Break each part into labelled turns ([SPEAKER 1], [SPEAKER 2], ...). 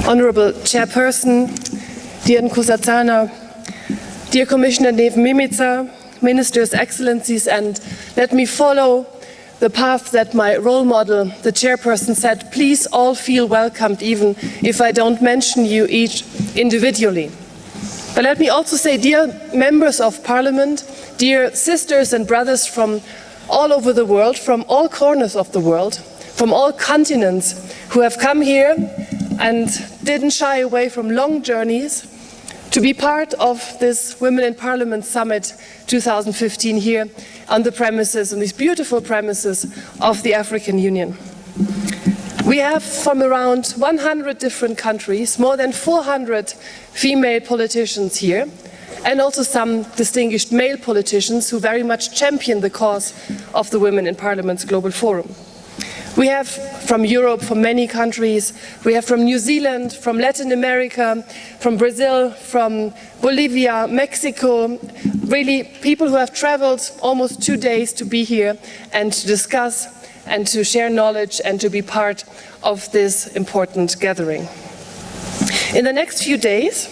[SPEAKER 1] Honorable Chairperson, dear Nkosazana, dear Commissioner Neven Mimica, Ministers, Excellencies, and let me follow the path that my role model, the chairperson, said. Please all feel welcomed, even if I don't mention you each individually. But let me also say, dear members of Parliament, dear sisters and brothers from all over the world, from all corners of the world, from all continents, who have come here and didn't shy away from long journeys to be part of this Women in Parliament Summit 2015 here on the premises, on these beautiful premises of the African Union. We have from around 100 different countries, more than 400 female politicians here, and also some distinguished male politicians who very much champion the cause of the Women in Parliament's Global Forum. We have from Europe, from many countries, we have from New Zealand, from Latin America, from Brazil, from Bolivia, Mexico, really people who have traveled almost 2 days to be here and to discuss and to share knowledge and to be part of this important gathering. In the next few days,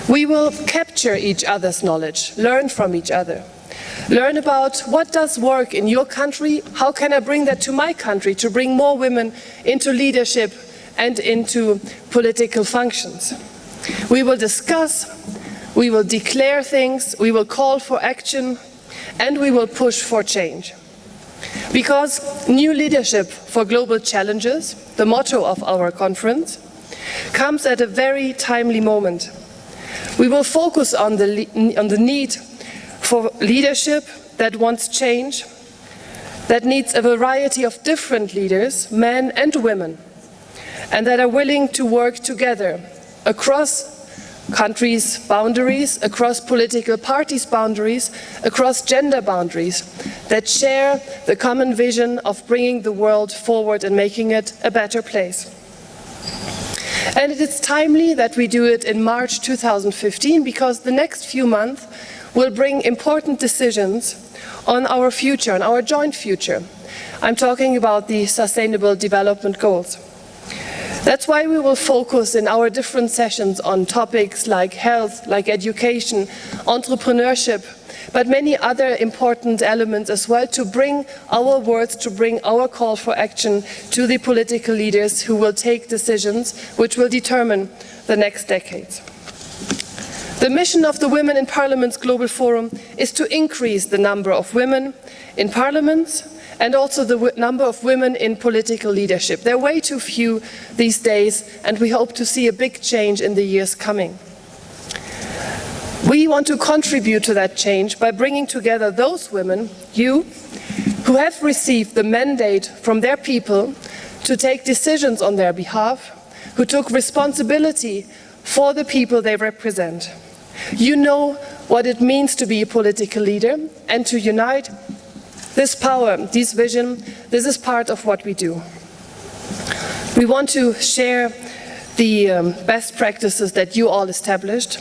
[SPEAKER 1] we will capture each other's knowledge, learn from each other. Learn about what does work in your country, how can I bring that to my country to bring more women into leadership and into political functions. We will discuss, we will declare things, we will call for action, and we will push for change. Because new leadership for global challenges, the motto of our conference, comes at a very timely moment. We will focus on the need for leadership that wants change, that needs a variety of different leaders, men and women, and that are willing to work together across countries' boundaries, across political parties' boundaries, across gender boundaries, that share the common vision of bringing the world forward and making it a better place. And it is timely that we do it in March 2015 because the next few months will bring important decisions on our future, on our joint future. I'm talking about the Sustainable Development Goals. That's why we will focus in our different sessions on topics like health, like education, entrepreneurship, but many other important elements as well to bring our words, to bring our call for action to the political leaders who will take decisions which will determine the next decades. The mission of the Women in Parliament's Global Forum is to increase the number of women in parliaments and also the number of women in political leadership. There are way too few these days, and we hope to see a big change in the years coming. We want to contribute to that change by bringing together those women, you, who have received the mandate from their people to take decisions on their behalf, who took responsibility for the people they represent. You know what it means to be a political leader and to unite. This power, this vision, this is part of what we do. We want to share the best practices that you all established,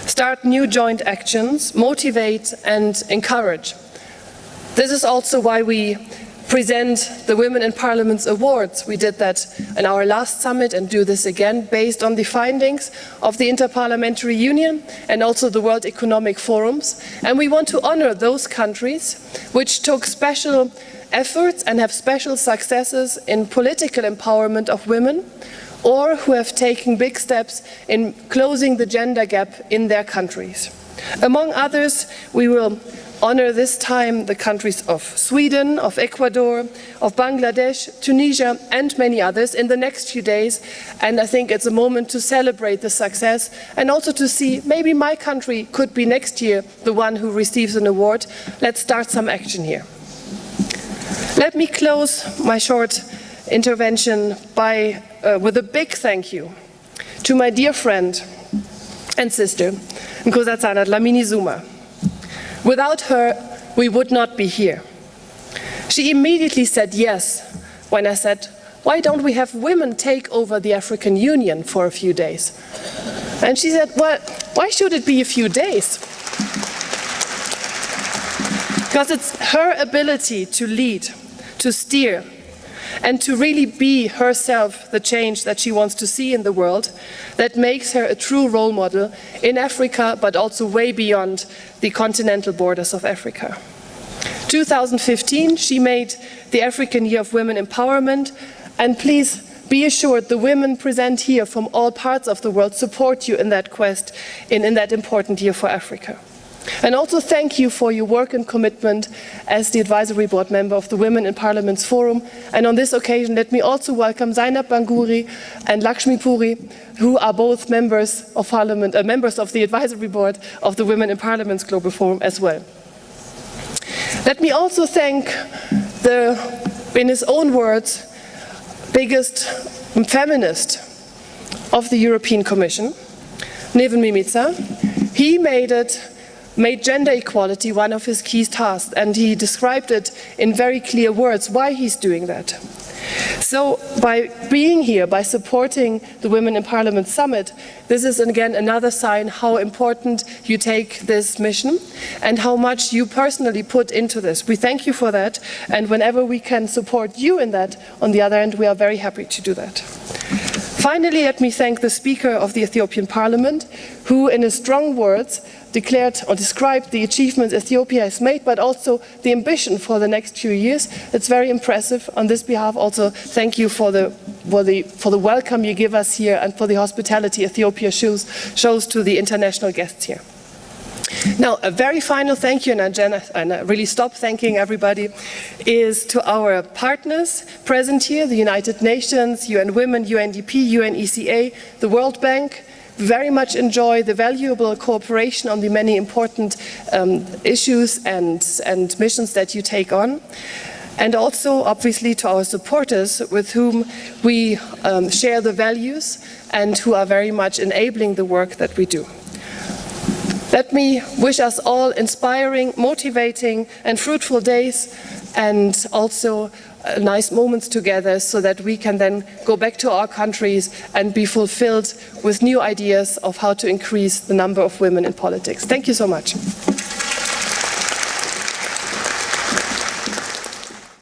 [SPEAKER 1] start new joint actions, motivate and encourage. This is also why we present the Women in Parliament's Awards. We did that in our last summit and do this again based on the findings of the Interparliamentary Union and also the World Economic Forums. And we want to honor those countries which took special efforts and have special successes in political empowerment of women, or who have taken big steps in closing the gender gap in their countries. Among others, we will honor this time the countries of Sweden, of Ecuador, of Bangladesh, Tunisia, and many others in the next few days. And I think it's a moment to celebrate the success and also to see maybe my country could be next year the one who receives an award. Let's start some action here. Let me close my short intervention with a big thank you to my dear friend and sister, Nkosazana Dlamini Zuma. Without her, we would not be here. She immediately said yes when I said, why don't we have women take over the African Union for a few days? And she said, well, why should it be a few days? Because it's her ability to lead, to steer, and to really be herself the change that she wants to see in the world, that makes her a true role model in Africa, but also way beyond the continental borders of Africa. 2015, she made the African Year of Women Empowerment, and please be assured the women present here from all parts of the world support you in that quest, in that important year for Africa. And also thank you for your work and commitment as the advisory board member of the Women in Parliaments Forum. And on this occasion, let me also welcome Zainab Banguri and Lakshmi Puri, who are both members of Parliament, members of the advisory board of the Women in Parliaments Global Forum as well. Let me also thank in his own words, biggest feminist of the European Commission, Neven Mimica. He made gender equality one of his key tasks, and he described it in very clear words why he's doing that. So by being here, by supporting the Women in Parliament Summit, this is again another sign how important you take this mission and how much you personally put into this. We thank you for that, and whenever we can support you in that, on the other end, we are very happy to do that. Finally, let me thank the Speaker of the Ethiopian Parliament, who in his strong words declared or described the achievements Ethiopia has made, but also the ambition for the next few years. It's very impressive. On this behalf, also thank you for the welcome you give us here and for the hospitality Ethiopia shows to the international guests here. Now, a very final thank you, and I really stop thanking everybody, is to our partners present here, the United Nations, UN Women, UNDP, UNECA, the World Bank. Very much enjoy the valuable cooperation on the many important issues and missions that you take on. And also, obviously, to our supporters with whom we share the values and who are very much enabling the work that we do. Let me wish us all inspiring, motivating and fruitful days, and also nice moments together so that we can then go back to our countries and be fulfilled with new ideas of how to increase the number of women in politics. Thank you so much.